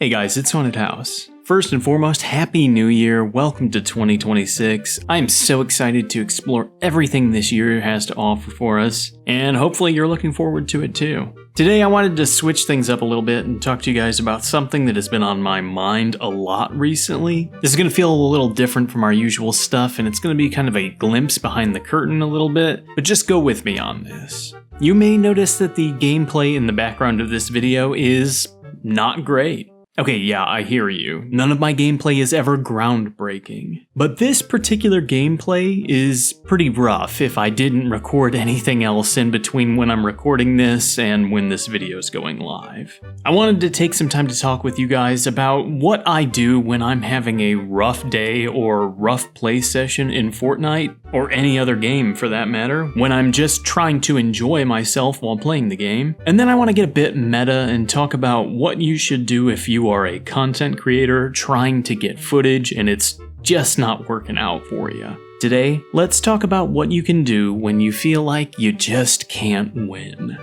Hey guys, it's Haunted House. First and foremost, Happy New Year, welcome to 2026. I am so excited to explore everything this year has to offer for us, and hopefully you're looking forward to it too. Today I wanted to switch things up a little bit and talk to you guys about something that has been on my mind a lot recently. This is going to feel a little different from our usual stuff, and it's going to be kind of a glimpse behind the curtain a little bit, but just go with me on this. You may notice that the gameplay in the background of this video is not great. Okay, yeah, I hear you. None of my gameplay is ever groundbreaking. But this particular gameplay is pretty rough if I didn't record anything else in between when I'm recording this and when this video is going live. I wanted to take some time to talk with you guys about what I do when I'm having a rough day or rough play session in Fortnite, or any other game for that matter, when I'm just trying to enjoy myself while playing the game. And then I want to get a bit meta and talk about what you should do if you are a content creator trying to get footage and it's just not working out for you. Today, let's talk about what you can do when you feel like you just can't win.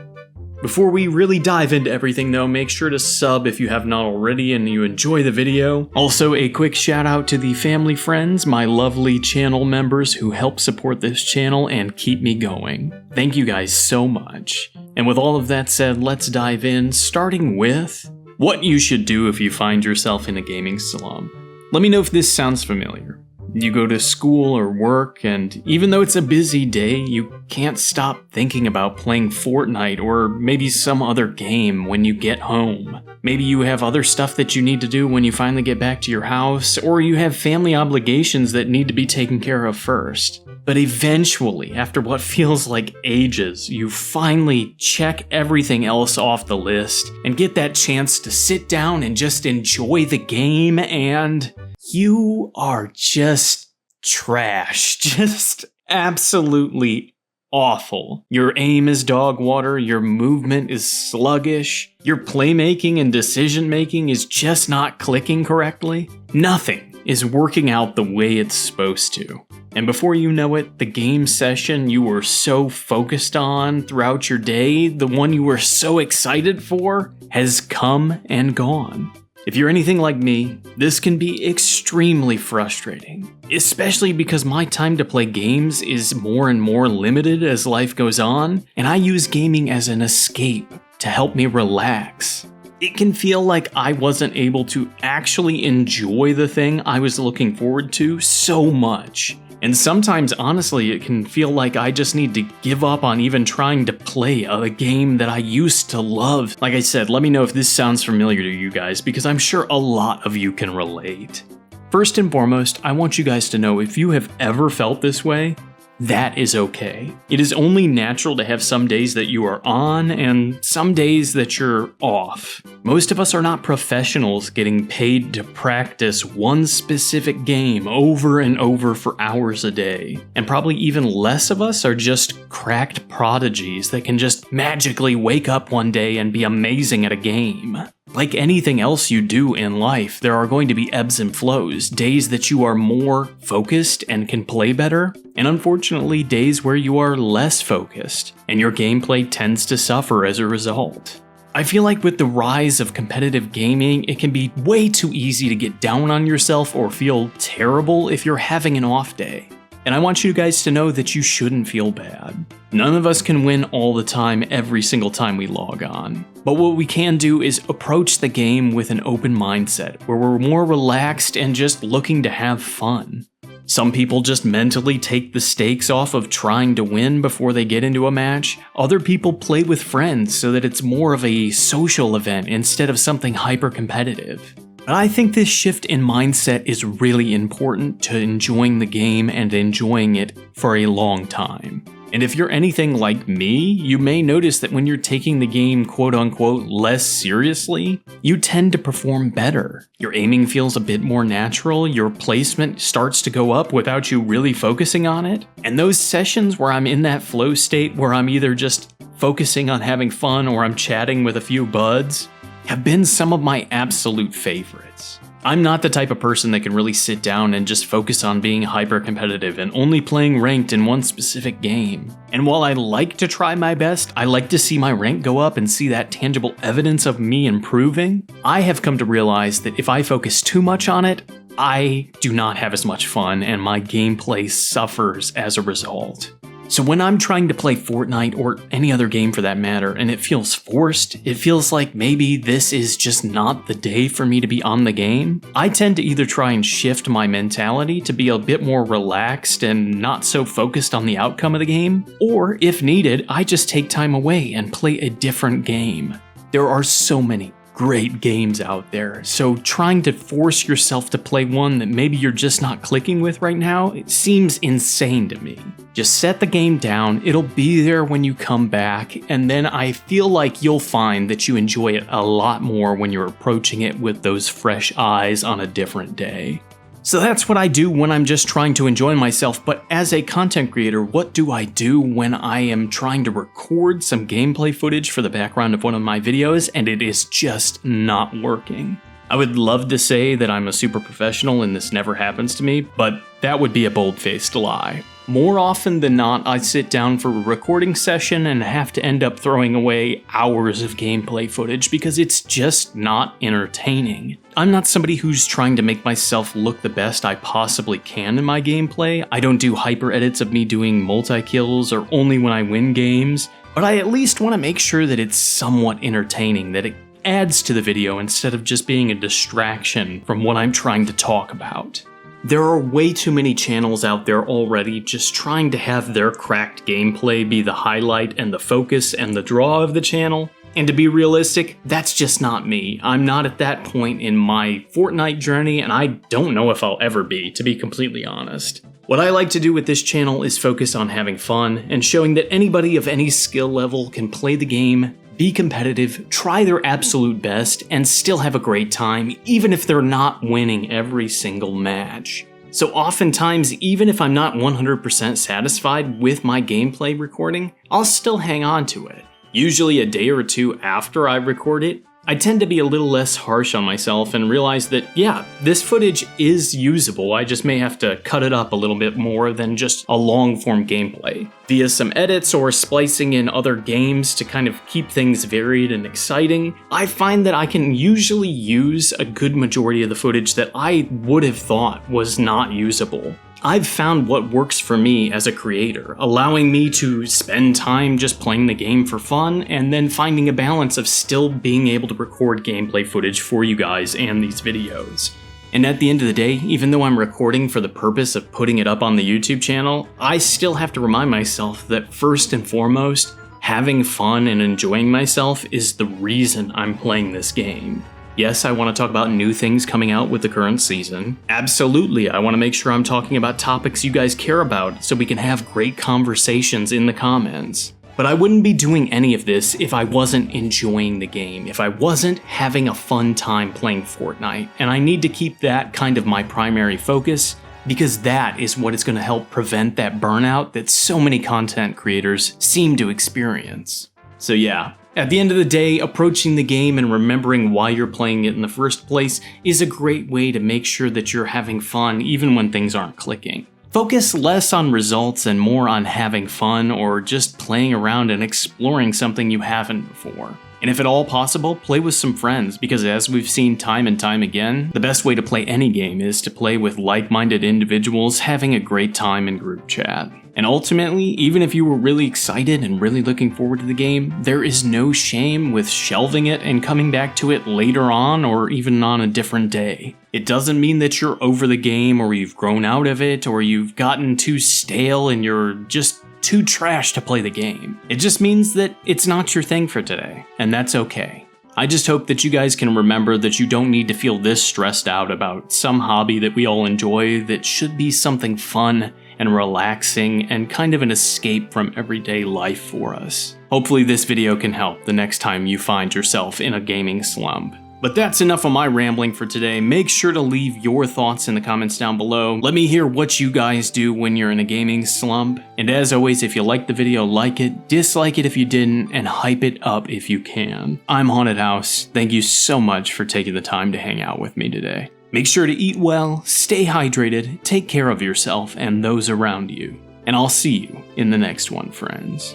Before we really dive into everything though, make sure to sub if you have not already and you enjoy the video. Also, a quick shout out to the family friends, my lovely channel members who help support this channel and keep me going. Thank you guys so much. And with all of that said, let's dive in, starting with what you should do if you find yourself in a gaming slump. Let me know if this sounds familiar. You go to school or work, and even though it's a busy day, you can't stop thinking about playing Fortnite or maybe some other game when you get home. Maybe you have other stuff that you need to do when you finally get back to your house, or you have family obligations that need to be taken care of first. But eventually, after what feels like ages, you finally check everything else off the list and get that chance to sit down and just enjoy the game, and you are just trash. Just absolutely awful. Your aim is dog water, your movement is sluggish, your playmaking and decision making is just not clicking correctly. Nothing is working out the way it's supposed to. And before you know it, the game session you were so focused on throughout your day, the one you were so excited for, has come and gone. If you're anything like me, this can be extremely frustrating, especially because my time to play games is more and more limited as life goes on, and I use gaming as an escape to help me relax. It can feel like I wasn't able to actually enjoy the thing I was looking forward to so much. And sometimes, honestly, it can feel like I just need to give up on even trying to play a game that I used to love. Like I said, let me know if this sounds familiar to you guys, because I'm sure a lot of you can relate. First and foremost, I want you guys to know if you have ever felt this way, that is okay. It is only natural to have some days that you are on and some days that you're off. Most of us are not professionals getting paid to practice one specific game over and over for hours a day. And probably even less of us are just cracked prodigies that can just magically wake up one day and be amazing at a game. Like anything else you do in life, there are going to be ebbs and flows, days that you are more focused and can play better, and unfortunately days where you are less focused, and your gameplay tends to suffer as a result. I feel like with the rise of competitive gaming, it can be way too easy to get down on yourself or feel terrible if you're having an off day. And I want you guys to know that you shouldn't feel bad. None of us can win all the time every single time we log on. But what we can do is approach the game with an open mindset, where we're more relaxed and just looking to have fun. Some people just mentally take the stakes off of trying to win before they get into a match. Other people play with friends so that it's more of a social event instead of something hyper-competitive. But I think this shift in mindset is really important to enjoying the game and enjoying it for a long time. And if you're anything like me, you may notice that when you're taking the game quote-unquote less seriously, you tend to perform better. Your aiming feels a bit more natural, your placement starts to go up without you really focusing on it. And those sessions where I'm in that flow state where I'm either just focusing on having fun or I'm chatting with a few buds, have been some of my absolute favorites. I'm not the type of person that can really sit down and just focus on being hyper competitive and only playing ranked in one specific game. And while I like to try my best, I like to see my rank go up and see that tangible evidence of me improving. I have come to realize that if I focus too much on it, I do not have as much fun and my gameplay suffers as a result. So when I'm trying to play Fortnite or any other game for that matter and it feels forced, it feels like maybe this is just not the day for me to be on the game, I tend to either try and shift my mentality to be a bit more relaxed and not so focused on the outcome of the game, or if needed, I just take time away and play a different game. There are so many great games out there, so trying to force yourself to play one that maybe you're just not clicking with right now, it seems insane to me. Just set the game down, it'll be there when you come back, and then I feel like you'll find that you enjoy it a lot more when you're approaching it with those fresh eyes on a different day. So that's what I do when I'm just trying to enjoy myself, but as a content creator, what do I do when I am trying to record some gameplay footage for the background of one of my videos and it is just not working? I would love to say that I'm a super professional and this never happens to me, but that would be a bold-faced lie. More often than not, I sit down for a recording session and have to end up throwing away hours of gameplay footage because it's just not entertaining. I'm not somebody who's trying to make myself look the best I possibly can in my gameplay. I don't do hyper edits of me doing multi-kills or only when I win games, but I at least want to make sure that it's somewhat entertaining, that it adds to the video instead of just being a distraction from what I'm trying to talk about. There are way too many channels out there already just trying to have their cracked gameplay be the highlight and the focus and the draw of the channel. And to be realistic, that's just not me. I'm not at that point in my Fortnite journey, and I don't know if I'll ever be, to be completely honest. What I like to do with this channel is focus on having fun and showing that anybody of any skill level can play the game, be competitive, try their absolute best, and still have a great time, even if they're not winning every single match. So oftentimes, even if I'm not 100% satisfied with my gameplay recording, I'll still hang on to it. Usually a day or two after I record it, I tend to be a little less harsh on myself and realize that, yeah, this footage is usable, I just may have to cut it up a little bit more than just a long-form gameplay. Via some edits or splicing in other games to kind of keep things varied and exciting, I find that I can usually use a good majority of the footage that I would have thought was not usable. I've found what works for me as a creator, allowing me to spend time just playing the game for fun, and then finding a balance of still being able to record gameplay footage for you guys and these videos. And at the end of the day, even though I'm recording for the purpose of putting it up on the YouTube channel, I still have to remind myself that first and foremost, having fun and enjoying myself is the reason I'm playing this game. Yes, I want to talk about new things coming out with the current season. Absolutely, I want to make sure I'm talking about topics you guys care about so we can have great conversations in the comments. But I wouldn't be doing any of this if I wasn't enjoying the game, if I wasn't having a fun time playing Fortnite, and I need to keep that kind of my primary focus because that is what is going to help prevent that burnout that so many content creators seem to experience. So yeah. At the end of the day, approaching the game and remembering why you're playing it in the first place is a great way to make sure that you're having fun even when things aren't clicking. Focus less on results and more on having fun or just playing around and exploring something you haven't before. And if at all possible, play with some friends, because as we've seen time and time again, the best way to play any game is to play with like-minded individuals having a great time in group chat. And ultimately, even if you were really excited and really looking forward to the game, there is no shame with shelving it and coming back to it later on or even on a different day. It doesn't mean that you're over the game or you've grown out of it or you've gotten too stale and you're just too trash to play the game. It just means that it's not your thing for today, and that's okay. I just hope that you guys can remember that you don't need to feel this stressed out about some hobby that we all enjoy that should be something fun and relaxing and kind of an escape from everyday life for us. Hopefully this video can help the next time you find yourself in a gaming slump. But that's enough of my rambling for today. Make sure to leave your thoughts in the comments down below. Let me hear what you guys do when you're in a gaming slump. And as always, if you liked the video, like it, dislike it if you didn't, and hype it up if you can. I'm Haunted House. Thank you so much for taking the time to hang out with me today. Make sure to eat well, stay hydrated, take care of yourself and those around you. And I'll see you in the next one, friends.